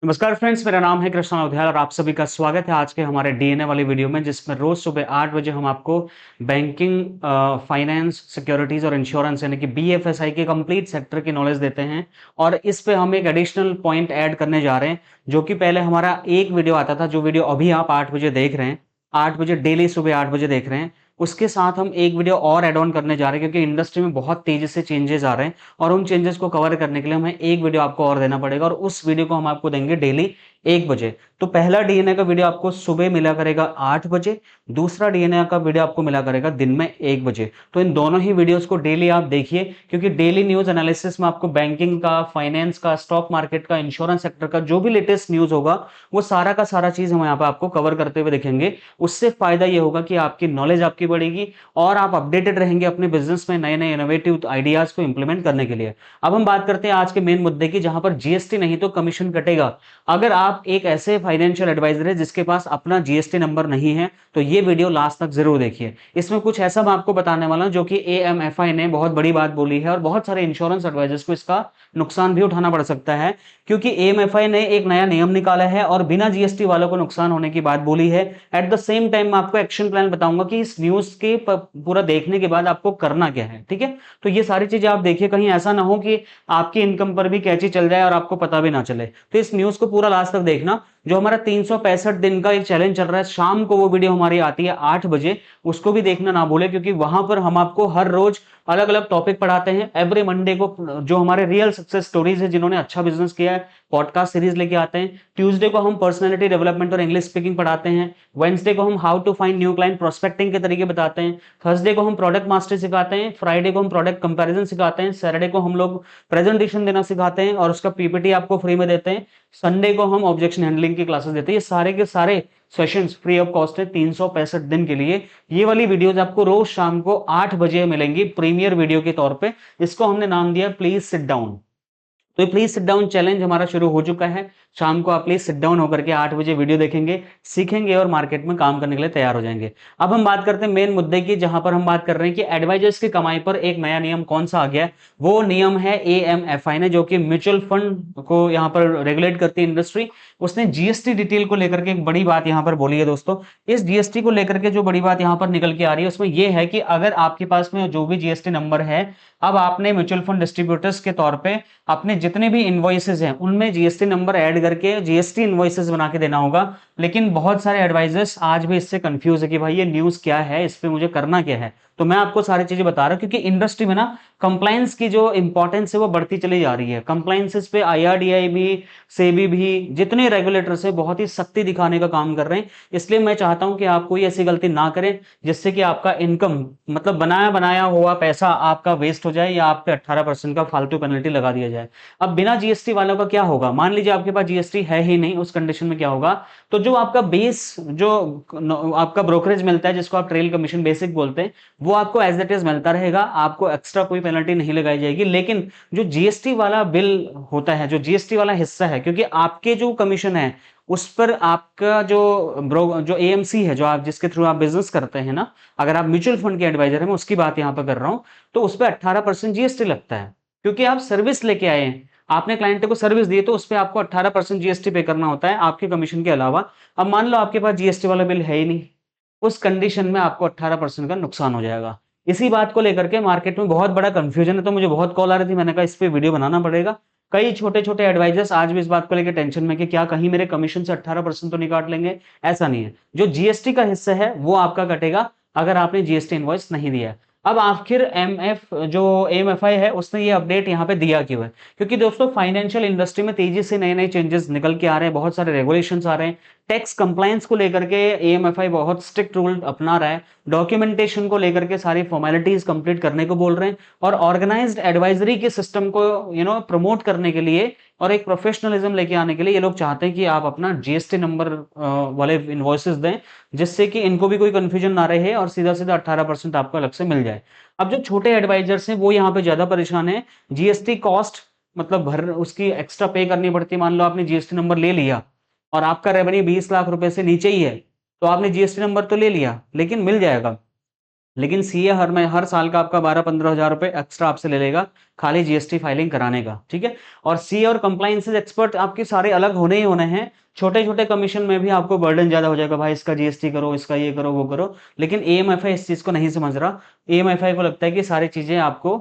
नमस्कार फ्रेंड्स, मेरा नाम है कृष्णा उध्याल और आप सभी का स्वागत है आज के हमारे डीएनए वाली वीडियो में, जिसमें रोज सुबह 8 बजे हम आपको बैंकिंग, फाइनेंस, सिक्योरिटीज और इंश्योरेंस यानी कि बीएफएसआई के कंप्लीट सेक्टर की नॉलेज देते हैं। और इस पे हम एक एडिशनल पॉइंट ऐड करने जा रहे हैं, जो कि पहले हमारा एक वीडियो आता था, जो वीडियो अभी आप 8 बजे देख रहे हैं, 8 बजे डेली सुबह 8 बजे देख रहे हैं। उसके साथ हम एक वीडियो और ऐड ऑन करने जा रहे हैं, क्योंकि इंडस्ट्री में बहुत तेजी से चेंजेस आ रहे हैं और उन चेंजेस को कवर करने के लिए हमें एक वीडियो आपको और देना पड़ेगा, और उस वीडियो को हम आपको देंगे डेली 1 बजे। तो पहला डीएनए का वीडियो आपको सुबह मिला करेगा 8 बजे, दूसरा डीएनए का वीडियो आपको मिला करेगा दिन में 1 बजे। तो इन दोनों ही वीडियोस को डेली आप देखिए, क्योंकि डेली न्यूज एनालिसिस में आपको बैंकिंग का, फाइनेंस का, स्टॉक मार्केट का, इंश्योरेंस सेक्टर का जो भी लेटेस्ट न्यूज होगा, वो सारा का सारा चीज हम यहाँ पे आपको कवर करते हुए दिखेंगे। उससे फायदा ये होगा कि आपकी नॉलेज आपकी बढ़ेगी और आप अपडेटेड रहेंगे अपने बिजनेस में नए नए इनोवेटिव आइडियाज को इंप्लीमेंट करने के लिए। अब हम बात करते हैं आज के मेन मुद्दे की, जहां पर जीएसटी नहीं तो कमीशन कटेगा। अगर आप एक ऐसे फाइनेंशियल एडवाइजर है जिसके पास अपना जीएसटी नंबर नहीं है, तो ये वीडियो लास्ट तक जरूर देखिए। इसमें कुछ ऐसा मैं आपको बताने वाला हूं जो कि एएमएफआई ने बहुत बड़ी बात बोली है, और बहुत सारे इंश्योरेंस एडवाइजर्स को इसका नुकसान भी उठाना पड़ सकता है, क्योंकि एएमएफआई ने एक नया नियम निकाला है और बिना जीएसटी वालों को नुकसान होने की बात बोली है। एट द सेम टाइम मैं आपको एक्शन प्लान बताऊंगा कि इस न्यूज के पूरा देखने के बाद आपको करना क्या है। ठीक है, तो ये सारी चीजें आप देखिए, कहीं ऐसा ना हो कि आपकी इनकम पर भी कैची चल जाए और आपको पता भी ना चले। तो इस न्यूज को पूरा लास्ट तक देखना। जो हमारा 365 दिन का एक चैलेंज चल रहा है, शाम को वो वीडियो हमारी आती है 8 बजे, उसको भी देखना ना भूले, क्योंकि वहां पर हम आपको हर रोज अलग अलग टॉपिक पढ़ाते हैं। एवरी मंडे को जो हमारे रियल सक्सेस स्टोरीज है, जिन्होंने अच्छा बिजनेस किया है, पॉडकास्ट सीरीज लेके आते हैं। ट्यूसडे को हम पर्सनैलिटी डेवलपमेंट और इंग्लिश स्पीकिंग पढ़ाते हैं। वेडनेसडे को हम how to find new client prospecting के तरीके बताते हैं। थर्सडे को हम प्रोडक्ट मास्टरी सिखाते हैं। फ्राइडे को हम प्रोडक्ट कंपैरिजन सिखाते हैं। सैटरडे को हम लोग प्रेजेंटेशन देना सिखाते हैं और उसका पीपीटी आपको फ्री में देते हैं। संडे को हम ऑब्जेक्शन हैंडलिंग की क्लासेस देते हैं। ये सारे के सारे सेशंस फ्री ऑफ कॉस्ट है 365 दिन के लिए। ये वाली वीडियोस आपको रोज शाम को 8 बजे मिलेंगी प्रीमियर वीडियो के तौर पे। इसको हमने नाम दिया प्लीज सिट डाउन। तो प्लीज सिट डाउन चैलेंज हमारा शुरू हो चुका है। शाम को आप प्लीज सिट डाउन होकर के 8 बजे वीडियो देखेंगे, सीखेंगे और मार्केट में काम करने के लिए तैयार हो जाएंगे। अब हम बात करते हैं मेन मुद्दे की, जहां पर हम बात कर रहे हैं कि एडवाइजर्स की कमाई पर एक नया नियम कौन सा आ गया है। वो नियम है एएमएफआई ने, जो कि म्यूचुअल फंड को यहाँ पर रेगुलेट करती है इंडस्ट्री। उसने जीएसटी डिटेल को लेकर के एक बड़ी बात यहाँ पर बोली है दोस्तों। इस जीएसटी को लेकर के जो बड़ी बात यहाँ पर निकल के आ रही है, उसमें यह है कि अगर आपके पास में जो भी जीएसटी नंबर है, अब आपने म्यूचुअल फंड डिस्ट्रीब्यूटर्स के तौर पे अपने जितने भी इनवॉइसेस हैं उनमें जीएसटी नंबर ऐड करके जीएसटी इनवॉइसेस बना के देना होगा। लेकिन बहुत सारे एडवाइजर्स आज भी इससे कंफ्यूज है कि भाई ये न्यूज क्या है, इस पे मुझे करना क्या है। तो मैं आपको सारी चीजें बता रहा हूं, क्योंकि इंडस्ट्री में ना कंप्लायंस की जो इंपॉर्टेंस है वो बढ़ती चली जा रही है। कंप्लायंसेस पे आईआरडीआई भी, सेबी भी, जितने रेगुलेटर्स है बहुत ही सख्ती दिखाने का काम कर रहे हैं। इसलिए मैं चाहता हूं कि आप कोई ऐसी गलती ना करें जिससे कि आपका इनकम, मतलब बनाया बनाया हुआ पैसा आपका वेस्ट हो जाए, या आप पे 18% का फालतू पेनल्टी लगा दिया जाए। अब बिना जीएसटी वालों का क्या होगा, मान लीजिए आपके पास जीएसटी है ही नहीं, उस कंडीशन में क्या होगा। तो जो आपका बेस, जो आपका ब्रोकरेज मिलता है, जिसको आप ट्रेल कमीशन बेसिक बोलते हैं, वो आपको एज इट इज मिलता रहेगा। आपको एक्स्ट्रा कोई पेनल्टी नहीं लगाई जाएगी। लेकिन जो जीएसटी वाला बिल होता है, जो जीएसटी वाला हिस्सा है, क्योंकि आपके जो कमीशन है उस पर आपका जो एएमसी है, जो आप जिसके थ्रू आप बिजनेस करते हैं ना, अगर आप म्यूचुअल फंड के एडवाइजर हैं, मैं उसकी बात यहां पर कर रहा हूं, तो उस पर 18% जीएसटी लगता है। क्योंकि आप सर्विस लेके आए हैं, आपने क्लाइंट को सर्विस दी, तो उस पर आपको 18% जीएसटी पे करना होता है आपके कमीशन के अलावा। अब मान लो आपके पास जीएसटी वाला बिल है ही नहीं, उस कंडीशन में आपको 18% का नुकसान हो जाएगा। इसी बात को लेकर के मार्केट में बहुत बड़ा कंफ्यूजन है। तो मुझे बहुत कॉल आ रही थी, मैंने कहा इस पे वीडियो बनाना पड़ेगा। कई छोटे छोटे एडवाइजर्स आज भी इस बात को लेकर टेंशन में कि क्या कहीं मेरे कमीशन से 18% तो नहीं काट लेंगे। ऐसा नहीं है, जो जीएसटी का हिस्सा है वो आपका कटेगा अगर आपने जीएसटी इनवॉइस नहीं दिया है। अब आखिर एमएफ जो एमएफआई है उसने ये अपडेट यहाँ पे दिया क्यों है, क्योंकि दोस्तों फाइनेंशियल इंडस्ट्री में तेजी से नए नए चेंजेस निकल के आ रहे हैं, बहुत सारे रेगुलेशंस आ रहे हैं। टैक्स कंप्लायंस को लेकर के एएमएफआई बहुत स्ट्रिक्ट रूल अपना रहा है। डॉक्यूमेंटेशन को लेकर के सारी फॉर्मेलिटीज कंप्लीट करने को बोल रहे हैं, और ऑर्गेनाइज्ड एडवाइजरी के सिस्टम को प्रमोट करने के लिए और एक प्रोफेशनलिज्म लेके आने के लिए ये लोग चाहते हैं कि आप अपना जीएसटी नंबर वाले इनवॉइसेस दें, जिससे कि इनको भी कोई कंफ्यूजन ना रहे और सीधा सीधा 18% आपको अलग से मिल जाए। अब जो छोटे एडवाइजर्स हैं वो यहाँ पे ज्यादा परेशान है। जीएसटी कॉस्ट, मतलब भर उसकी एक्स्ट्रा पे करनी पड़ती है। मान लो आपने जीएसटी नंबर ले लिया और आपका रेवेन्यू 20 लाख रुपए से नीचे ही है, तो आपने जीएसटी नंबर तो ले लिया लेकिन मिल जाएगा, लेकिन सीए हर साल का आपका 12-15 हज़ार रुपए एक्स्ट्रा आपसे ले लेगा खाली जीएसटी फाइलिंग कराने का, ठीक है। और सीए और कंप्लायंस एक्सपर्ट आपके सारे अलग होने ही होने हैं। छोटे छोटे कमीशन में भी आपको बर्डन ज्यादा हो जाएगा, भाई इसका जीएसटी करो, इसका ये करो, वो करो। लेकिन एएमएफआई इस चीज को नहीं समझ रहा। एएमएफआई को लगता है कि सारी चीजें आपको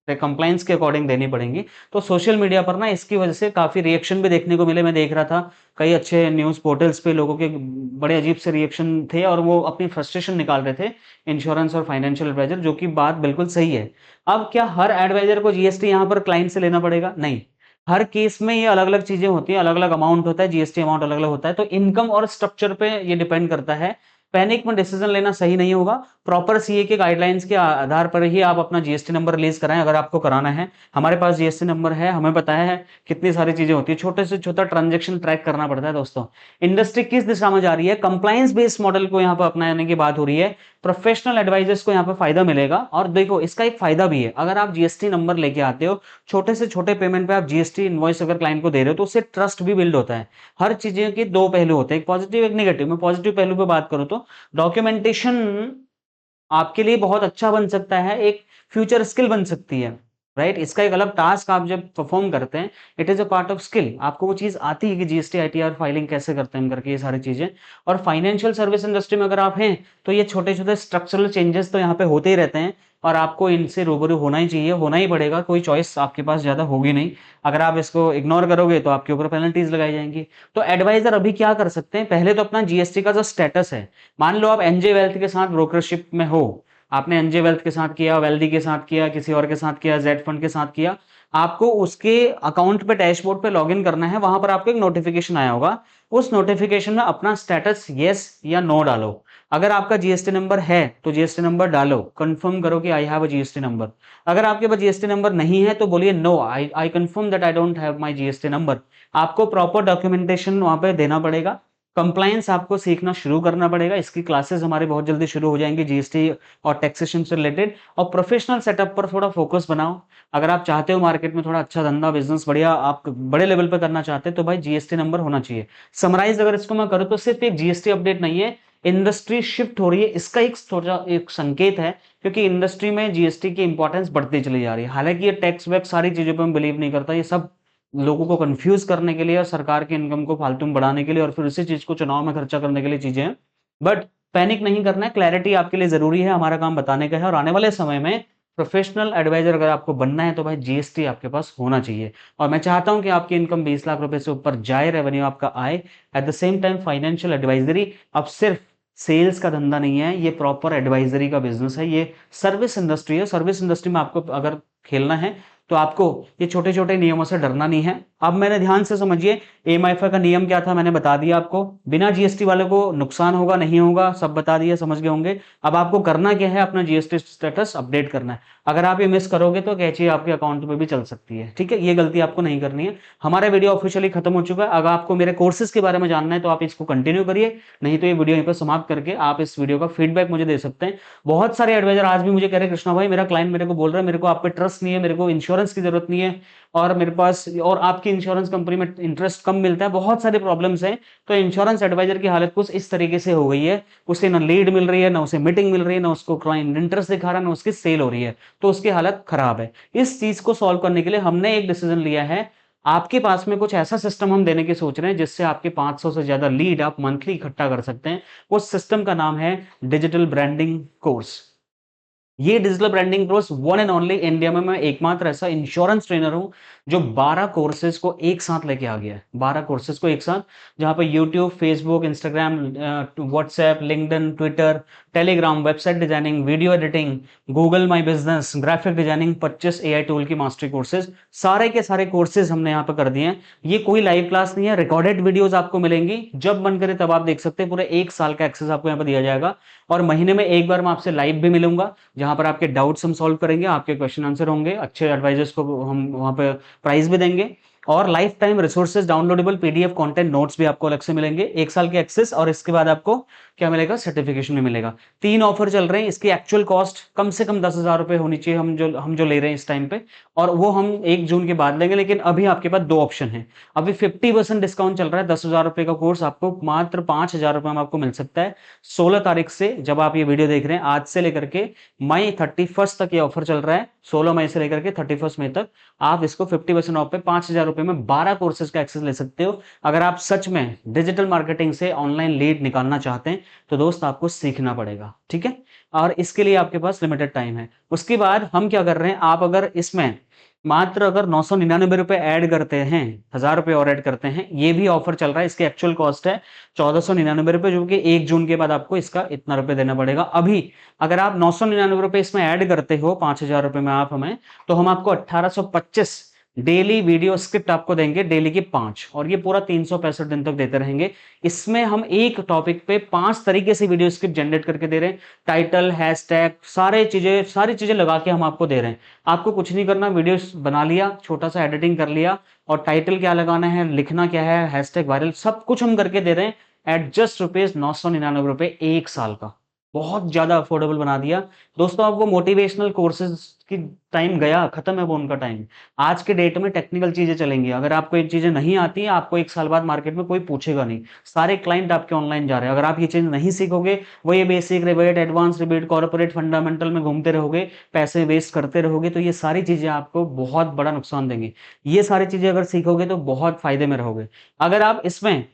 कंप्लायंस के अकॉर्डिंग देनी पड़ेंगी। तो सोशल मीडिया पर ना इसकी वजह से काफी रिएक्शन भी देखने को मिले। मैं देख रहा था कई अच्छे न्यूज पोर्टल्स पे लोगों के बड़े अजीब से रिएक्शन थे और वो अपनी फ्रस्ट्रेशन निकाल रहे थे इंश्योरेंस और फाइनेंशियल एडवाइजर, जो कि बात बिल्कुल सही है। अब क्या हर एडवाइजर को जीएसटी यहां पर क्लाइंट से लेना पड़ेगा? नहीं। हर केस में ये अलग अलग चीजें होती हैं, अलग अलग अमाउंट होता है, जीएसटी अमाउंट अलग अलग होता है। तो इनकम और स्ट्रक्चर पे ये डिपेंड करता है। पैनिक में डिसीजन लेना सही नहीं होगा। प्रॉपर सीए के गाइडलाइंस के आधार पर ही आप अपना जीएसटी नंबर रिलीज कराएं अगर आपको कराना है। हमारे पास जीएसटी नंबर है, हमें पता है कितनी सारी चीजें होती है, छोटे से छोटा ट्रांजेक्शन ट्रैक करना पड़ता है। दोस्तों, इंडस्ट्री किस दिशा में जा रही है? कंप्लायंस बेस्ड मॉडल को यहाँ पर अपनाने की बात हो रही है। प्रोफेशनल एडवाइजर्स को यहाँ पे फायदा मिलेगा। और देखो, इसका एक फायदा भी है, अगर आप जीएसटी नंबर लेके आते हो, छोटे से छोटे पेमेंट पे आप जीएसटी इनवॉइस अगर क्लाइंट को दे रहे हो, तो उससे ट्रस्ट भी बिल्ड होता है। हर चीजें के दो पहलू होते हैं, एक पॉजिटिव एक नेगेटिव। मैं पॉजिटिव पहलू पे बात करूं तो डॉक्यूमेंटेशन आपके लिए बहुत अच्छा बन सकता है, एक फ्यूचर स्किल बन सकती है, राइट। इसका एक अलग टास्क आप जब परफॉर्म करते हैं, it is a part of skill. आपको वो चीज आती है कि जीएसटी आईटीआर फाइलिंग कैसे करते हैं करके, ये सारी चीजें। और फाइनेंशियल सर्विस इंडस्ट्री में अगर आप हैं, तो ये छोटे छोटे स्ट्रक्चरल चेंजेस तो यहाँ पे होते ही रहते हैं और आपको इनसे रूबरू होना ही चाहिए, होना ही पड़ेगा। कोई चॉइस आपके पास ज्यादा होगी नहीं। अगर आप इसको इग्नोर करोगे तो आपके ऊपर पेनल्टीज लगाई जाएंगी। तो एडवाइजर अभी क्या कर सकते हैं? पहले तो अपना जीएसटी का जो स्टेटस है, मान लो आप एनजे वेल्थ के साथ ब्रोकरशिप में हो, आपने एनजे वेल्थ के साथ किया, वेल्दी के साथ किया, किसी और के साथ किया, जेड फंड के साथ किया, आपको उसके अकाउंट पे डैशबोर्ड पे लॉगिन करना है। वहां पर आपको एक नोटिफिकेशन आया होगा, उस नोटिफिकेशन में अपना स्टेटस यस या नो डालो। अगर आपका जीएसटी नंबर है तो जीएसटी नंबर डालो, कंफर्म करो कि I have a GST number. अगर आपके पास जीएसटी नंबर नहीं है तो बोलिए no, I confirm that I don't have my GST number. आपको प्रॉपर डॉक्यूमेंटेशन वहां पे देना पड़ेगा। कंप्लायंस आपको सीखना शुरू करना पड़ेगा। इसकी क्लासेस हमारी बहुत जल्दी शुरू हो जाएंगी जीएसटी और टैक्सेशन से रिलेटेड। और प्रोफेशनल सेटअप पर थोड़ा फोकस बनाओ। अगर आप चाहते हो मार्केट में थोड़ा अच्छा धंधा बिजनेस बढ़िया आप बड़े लेवल पर करना चाहते हैं, तो भाई जीएसटी नंबर होना चाहिए। समराइज अगर इसको मैं करूँ तो सिर्फ एक जीएसटी अपडेट नहीं है, इंडस्ट्री शिफ्ट हो रही है, इसका एक थोड़ा एक संकेत है। क्योंकि इंडस्ट्री में जीएसटी की इंपॉर्टेंस बढ़ती चली जा रही है। हालांकि ये टैक्स वैक्स सारी चीजों पर मैं बिलीव नहीं करता, ये सब लोगों को कंफ्यूज करने के लिए और सरकार की इनकम को फालतू में बढ़ाने के लिए और फिर उसी चीज को चुनाव में खर्चा करने के लिए चीजें हैं। बट पैनिक नहीं करना है, क्लैरिटी आपके लिए जरूरी है, हमारा काम बताने का है। और आने वाले समय में प्रोफेशनल एडवाइजर अगर आपको बनना है तो भाई जीएसटी आपके पास होना चाहिए। और मैं चाहता हूं कि आपकी इनकम 20 लाख रुपए से ऊपर जाए, रेवेन्यू आपका आए। At the same time financial advisory अब सिर्फ सेल्स का धंधा नहीं है, ये प्रॉपर एडवाइजरी का बिजनेस है, ये सर्विस इंडस्ट्री है। सर्विस इंडस्ट्री में आपको अगर खेलना है तो आपको ये छोटे छोटे नियमों से डरना नहीं है। अब मैंने ध्यान से समझिए, एएमआईएफ का नियम क्या था मैंने बता दिया आपको। बिना जीएसटी वाले को नुकसान होगा नहीं होगा सब बता दिया, समझ गए होंगे। अब आपको करना क्या है? अपना जीएसटी स्टेटस अपडेट करना है। अगर आप ये मिस करोगे तो कैची आपके अकाउंट में भी चल सकती है, ठीक है। ये गलती आपको नहीं करनी है। हमारा वीडियो ऑफिशियली खत्म हो चुका है। अगर आपको मेरे कोर्सेज के बारे में जानना है तो आप इसको कंटिन्यू करिए, नहीं तो ये वीडियो यहीं पर समाप्त करके आप इस वीडियो का फीडबैक मुझे दे सकते हैं। बहुत सारे एडवाइजर आज भी मुझे कह रहे हैं, कृष्णा भाई मेरा क्लाइंट मेरे को बोल रहा है मेरे को आप पे ट्रस्ट नहीं है, मेरे को इंश्योरेंस की जरूरत नहीं है, और मेरे पास और आपकी इंश्योरेंस कंपनी में इंटरेस्ट कम मिलता है, बहुत सारे प्रॉब्लम्स हैं। तो इंश्योरेंस एडवाइजर की हालत कुछ इस तरीके से हो गई है, उसे ना लीड मिल रही है, ना उसे मीटिंग मिल रही है, ना उसको क्लाइंट इंटरेस्ट दिखा रहा है, ना उसकी सेल हो रही है, तो उसकी हालत खराब है। इस चीज को सॉल्व करने के लिए हमने एक डिसीजन लिया है। आपके पास में कुछ ऐसा सिस्टम हम देने की सोच रहे हैं जिससे आपके 500 से ज्यादा लीड आप मंथली इकट्ठा कर सकते हैं। उस सिस्टम का नाम है डिजिटल ब्रांडिंग कोर्स। ये digital branding course one and only India में मैं एकमात्र ऐसा इंश्योरेंस ट्रेनर हूं जो 12 कोर्सेज को एक साथ लेके आ गया है। 12 कोर्सेज को एक साथ, जहां पे YouTube, Facebook, Instagram, WhatsApp, LinkedIn, Twitter, Telegram, website designing, video editing, Google my business, graphic designing, 25 AI tool की मास्टरी कोर्सेज, सारे के सारे कोर्सेज हमने यहाँ पे कर दिए हैं। ये कोई लाइव क्लास नहीं है, रिकॉर्डेड वीडियोस आपको मिलेंगी, जब मन करे तब आप देख सकते हैं। पूरे एक साल का एक्सेस आपको यहाँ पे दिया जाएगा। और महीने में एक बार मैं आपसे लाइव भी मिलूंगा, जहां पर आपके डाउट्स हम सॉल्व करेंगे, आपके क्वेश्चन आंसर होंगे, अच्छे एडवाइजर्स को हम वहां पे प्राइज भी देंगे। और life time resources, downloadable PDF content, notes भी आपको अलग से मिलेंगे, 1 साल के एक्सेस, और इसके बाद आपको क्या मिलेगा, सर्टिफिकेशन भी मिलेगा। 3 ऑफर चल रहे हैं, इसकी एक्चुअल कॉस्ट कम से कम 10,000 रुपए होनी चाहिए, हम जो ले रहे हैं इस टाइम पे, और वो हम 1 जून के बाद लेंगे। लेकिन अभी आपके पास 2 ऑप्शन है। अभी 50% डिस्काउंट चल रहा है, 10,000 रुपए का कोर्स आपको मात्र 5,000 रुपए में आपको मिल सकता है। 16 तारीख से, जब आप ये वीडियो देख रहे हैं, आज से लेकर के मई 31 तक ये ऑफर चल रहा है। 16 मई से लेकर के 31 मई तक आप इसको 50% ऑफ पे 5,000 रुपए में 12 कोर्सेज का एक्सेस ले सकते हो। अगर आप सच में डिजिटल मार्केटिंग से ऑनलाइन लीड निकालना चाहते हैं तो दोस्त आपको सीखना पड़ेगा, ठीक है। और इसके लिए आपके पास लिमिटेड टाइम है। उसके बाद हम क्या कर रहे हैं, आप अगर इसमें मात्र अगर 999 रुपए ऐड करते हैं, 1,000 रुपए और ऐड करते हैं, ये भी ऑफर चल रहा है। इसकी एक्चुअल कॉस्ट है 1,499 रुपए, जो कि 1 जून के बाद आपको इसका इतना रुपए देना पड़ेगा। अभी अगर आप 999 रुपए इसमें ऐड करते हो 5,000 रुपए में आप हमें, तो हम आपको 1825 डेली वीडियो स्क्रिप्ट आपको देंगे, डेली की 5, और ये पूरा 365 दिन तक देते रहेंगे। इसमें हम एक टॉपिक पे 5 तरीके से वीडियो स्क्रिप्ट जनरेट करके दे रहे हैं। टाइटल, हैशटैग, सारी चीजें लगा के हम आपको दे रहे हैं। आपको कुछ नहीं करना, वीडियो बना लिया, छोटा सा एडिटिंग कर लिया, और टाइटल क्या लगाना है, लिखना क्या है, हैशटैग वायरल, सब कुछ हम करके दे रहे हैं एट जस्ट ₹999, 1 साल का। बहुत ज्यादा अफोर्डेबल बना दिया दोस्तों। आपको मोटिवेशनल कोर्सेज की टाइम गया, खत्म है वो उनका टाइम। आज के डेट में टेक्निकल चीजें चलेंगी। अगर आपको ये चीजें नहीं आती है, आपको 1 साल बाद मार्केट में कोई पूछेगा नहीं, सारे क्लाइंट आपके ऑनलाइन जा रहे हैं। अगर आप ये चीज नहीं सीखोगे, वो ये basic, rebate, advance, rebate, corporate, fundamental में घूमते रहोगे, पैसे वेस्ट करते रहोगे, तो ये सारी चीजें आपको बहुत बड़ा नुकसान देंगी। ये सारी चीजें अगर सीखोगे तो बहुत फायदे में रहोगे। अगर आप इसमें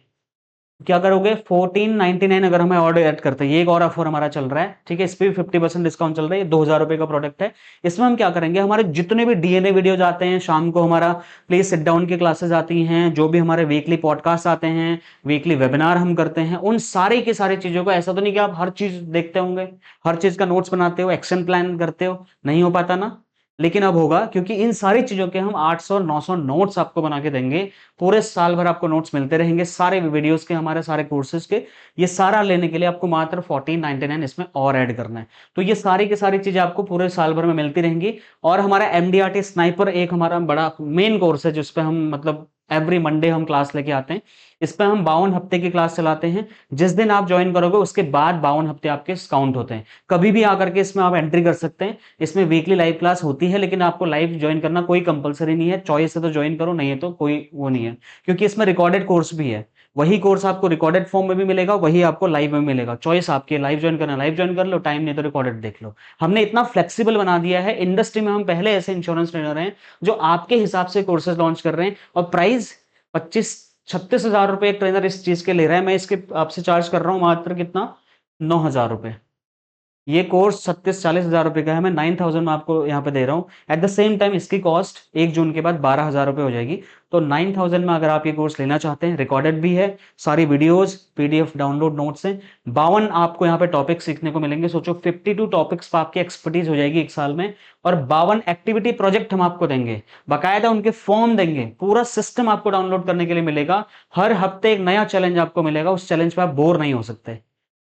क्या करोगे, 1499 अगर हमें और ऐड करते हैं, ये एक और ऑफर हमारा चल रहा है, ठीक है। इस पे भी 50% डिस्काउंट चल रहा है, 2,000 रुपए का प्रोडक्ट है। इसमें हम क्या करेंगे, हमारे जितने भी डीएनए वीडियोज आते हैं, शाम को हमारा प्लीज सिट डाउन की क्लासेस आती हैं, जो भी हमारे वीकली पॉडकास्ट आते हैं, वीकली वेबिनार हम करते हैं, उन सारी की सारी चीजों को, ऐसा तो नहीं कि आप हर चीज देखते होंगे, हर चीज का नोट्स बनाते हो, एक्शन प्लान करते हो, नहीं हो पाता ना। लेकिन अब होगा, क्योंकि इन सारी चीजों के हम 800-900 नोट्स आपको बना के देंगे। पूरे साल भर आपको नोट्स मिलते रहेंगे, सारे वीडियोस के, हमारे सारे कोर्सेज के। ये सारा लेने के लिए आपको मात्र 1499 इसमें और ऐड करना है। तो ये सारी की सारी चीजें आपको पूरे साल भर में मिलती रहेंगी। और हमारा एमडीआरटी स्नाइपर एक हमारा बड़ा मेन कोर्स है, जिसपे हम मतलब एवरी मंडे हम क्लास लेके आते हैं। इस पर हम 52 हफ्ते की क्लास चलाते हैं। जिस दिन आप ज्वाइन करोगे उसके बाद 52 हफ्ते आपके काउंट होते हैं। कभी भी आकर के इसमें आप एंट्री कर सकते हैं। इसमें वीकली लाइव क्लास होती है, लेकिन आपको लाइव ज्वाइन करना कोई कंपलसरी नहीं है। चॉइस है तो ज्वाइन करो, नहीं है तो कोई वो नहीं है, क्योंकि इसमें रिकॉर्डेड कोर्स भी है। वही कोर्स आपको रिकॉर्डेड फॉर्म में भी मिलेगा, वही आपको लाइव में मिलेगा। चॉइस आपकी है, लाइव ज्वाइन करना लाइव ज्वाइन कर लो, टाइम नहीं तो रिकॉर्डेड देख लो। हमने इतना फ्लेक्सिबल बना दिया है। इंडस्ट्री में हम पहले ऐसे इंश्योरेंस ट्रेनर हैं जो आपके हिसाब से कोर्सेज लॉन्च कर रहे हैं, और प्राइस 25-36 हजार रुपए एक ट्रेनर इस चीज के ले रहा है। मैं इसके आपसे चार्ज कर रहा हूं मात्र कितना, 9,000 रुपए। ये कोर्स 36-40 हजार रुपए का है, मैं 9,000 में आपको यहाँ पे दे रहा हूँ। एट द सेम टाइम इसकी कॉस्ट 1 जून के बाद 12,000 रुपए हो जाएगी। तो 9,000 में अगर आप ये कोर्स लेना चाहते हैं, रिकॉर्डेड भी है, सारी वीडियोस, पीडीएफ डाउनलोड, नोट्स हैं, 52 आपको यहाँ पे टॉपिक सीखने को मिलेंगे। सोचो 52 टॉपिक्स पर आपकी एक्सपर्टीज हो जाएगी 1 साल में। और 52 एक्टिविटी प्रोजेक्ट हम आपको देंगे, बाकायदा उनके फॉर्म देंगे, पूरा सिस्टम आपको डाउनलोड करने के लिए मिलेगा। हर हफ्ते एक नया चैलेंज आपको मिलेगा, उस चैलेंज पर आप बोर नहीं हो सकते।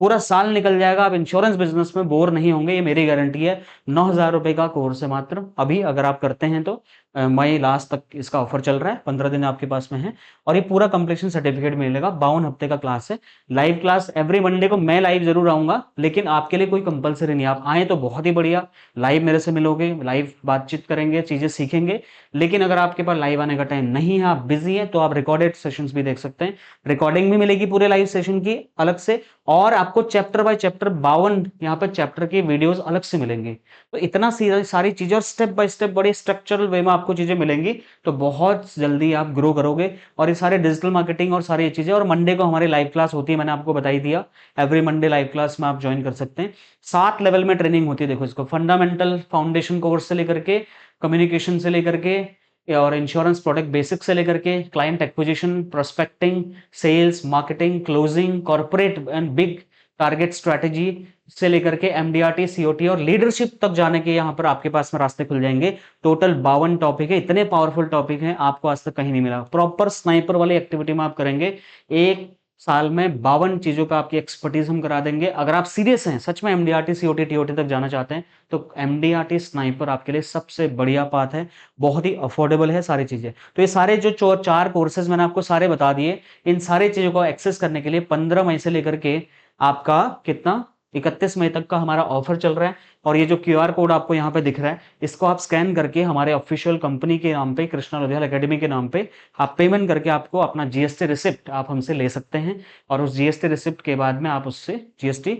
पूरा साल निकल जाएगा, आप इंश्योरेंस बिजनेस में बोर नहीं होंगे, ये मेरी गारंटी है। 9,000 रुपए का कोर्स है मात्र। अभी अगर आप करते हैं तो मई लास्ट तक इसका ऑफर चल रहा है, 15 दिन आपके पास में है। और ये पूरा कंप्लीशन सर्टिफिकेट मिलेगा। 52 हफ्ते का क्लास है। लाइव क्लास एवरी मंडे को मैं लाइव जरूर आऊंगा, लेकिन आपके लिए कोई कंपलसरी नहीं। आप आए तो बहुत ही बढ़िया, लाइव मेरे से मिलोगे, लाइव बातचीत करेंगे, चीजें सीखेंगे। लेकिन अगर आपके पास लाइव आने का टाइम नहीं है, आप बिजी हैं, तो आप रिकॉर्डेड सेशंस भी देख सकते हैं। रिकॉर्डिंग भी मिलेगी पूरे लाइव सेशन की अलग से, और आपको चैप्टर बाय चैप्टर 52 यहाँ पर चैप्टर के वीडियोस अलग से मिलेंगे। तो इतना सारी चीजें, और स्टेप बाय स्टेप बड़े स्ट्रक्चरल वे में आपको चीजें मिलेंगी। तो बहुत जल्दी आप ग्रो करोगे। और ये सारे डिजिटल मार्केटिंग और सारी चीजें, और मंडे को हमारी लाइव क्लास होती है, मैंने आपको बता ही दिया। एवरी मंडे लाइव क्लास में आप ज्वाइन कर सकते हैं। 7 लेवल में ट्रेनिंग होती है। देखो इसको, फंडामेंटल फाउंडेशन कोर्स से लेकर के, कम्युनिकेशन से लेकर के, और इंश्योरेंस प्रोडक्ट बेसिक से लेकर के, client acquisition, prospecting, sales, marketing, closing, corporate and big target strategy से लेकर के एमडीआरटी, सीओटी और लीडरशिप तक जाने के यहाँ पर आपके पास में रास्ते खुल जाएंगे। टोटल 52 टॉपिक है। इतने पावरफुल टॉपिक हैं, आपको आज तक कहीं नहीं मिला। प्रॉपर स्नाइपर वाली एक्टिविटी में आप करेंगे। एक साल में 52 चीज़ों का आपकी एक्सपर्टीज हम करा देंगे। अगर आप सीरियस हैं, सच में एमडीआरटी, सीओटी, टीओटी तक जाना चाहते हैं, तो एमडीआरटी स्नाइपर आपके लिए सबसे बढ़िया पाथ है। बहुत ही अफोर्डेबल है सारी चीज़ें। तो ये सारे जो 4 कोर्सेज मैंने आपको सारे बता दिए, इन सारी चीज़ों को एक्सेस करने के लिए 15 मई से लेकर के आपका कितना 31 मई तक का हमारा ऑफर चल रहा है। और ये जो क्यूआर कोड आपको यहाँ पे दिख रहा है, इसको आप स्कैन करके हमारे ऑफिशियल कंपनी के नाम पे, कृष्णा लोधियाल एकेडमी के नाम पे आप पेमेंट करके आपको अपना जीएसटी रिसिप्ट आप हमसे ले सकते हैं। और उस जीएसटी रिसिप्ट के बाद में आप उससे जीएसटी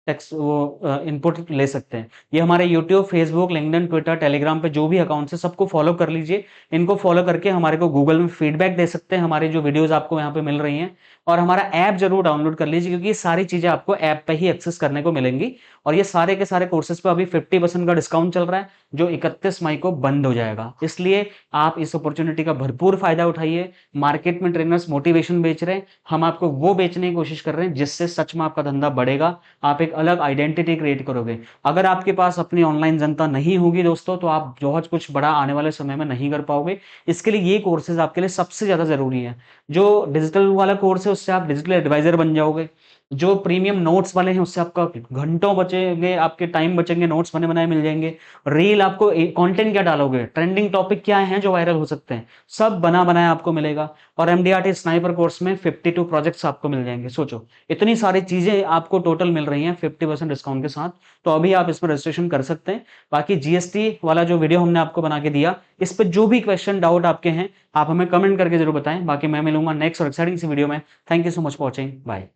टैक्स वो इनपुट ले सकते हैं। ये हमारे YouTube, Facebook, LinkedIn, Twitter, Telegram पे जो भी अकाउंट है सबको फॉलो कर लीजिए। इनको फॉलो करके हमारे को गूगल में फीडबैक दे सकते हैं, हमारी जो वीडियोस आपको यहाँ पे मिल रही हैं। और हमारा ऐप जरूर डाउनलोड कर लीजिए, क्योंकि ये सारी चीजें आपको ऐप पे ही एक्सेस करने को मिलेंगी। और ये सारे के सारे कोर्सेज पे अभी 50% का डिस्काउंट चल रहा है, जो 31 मई को बंद हो जाएगा। इसलिए आप इस अपॉर्चुनिटी का भरपूर फायदा उठाइए। मार्केट में ट्रेनर्स मोटिवेशन बेच रहे हैं, हम आपको वो बेचने की कोशिश कर रहे हैं जिससे सच में आपका धंधा बढ़ेगा, आप एक अलग आइडेंटिटी क्रिएट करोगे। अगर आपके पास अपनी ऑनलाइन जनता नहीं होगी दोस्तों, तो आप बहुत कुछ बड़ा आने वाले समय में नहीं कर पाओगे। इसके लिए ये कोर्सेज आपके लिए सबसे ज्यादा जरूरी है। जो डिजिटल वाला कोर्स है, उससे आप डिजिटल एडवाइजर बन जाओगे। जो प्रीमियम नोट्स वाले हैं, उससे आपका घंटों बचेंगे, आपके टाइम बचेंगे, नोट्स बने बनाए मिल जाएंगे। रील, आपको कंटेंट क्या डालोगे, ट्रेंडिंग टॉपिक क्या है जो वायरल हो सकते हैं, सब बना बनाया आपको मिलेगा। और एमडीआरटी स्नाइपर कोर्स में 52 प्रोजेक्ट्स आपको मिल जाएंगे। सोचो, इतनी सारी चीजें आपको टोटल मिल रही हैं 50% डिस्काउंट के साथ। तो अभी आप इसमें रजिस्ट्रेशन कर सकते हैं। बाकी जीएसटी वाला जो वीडियो हमने आपको बना के दिया, इस पर जो भी क्वेश्चन डाउट आपके हैं, आप हमें कमेंट करके जरूर बताएं। बाकी मैं मिलूंगा नेक्स्ट और एक्साइटिंग सी वीडियो में। Thank you so much for watching, bye.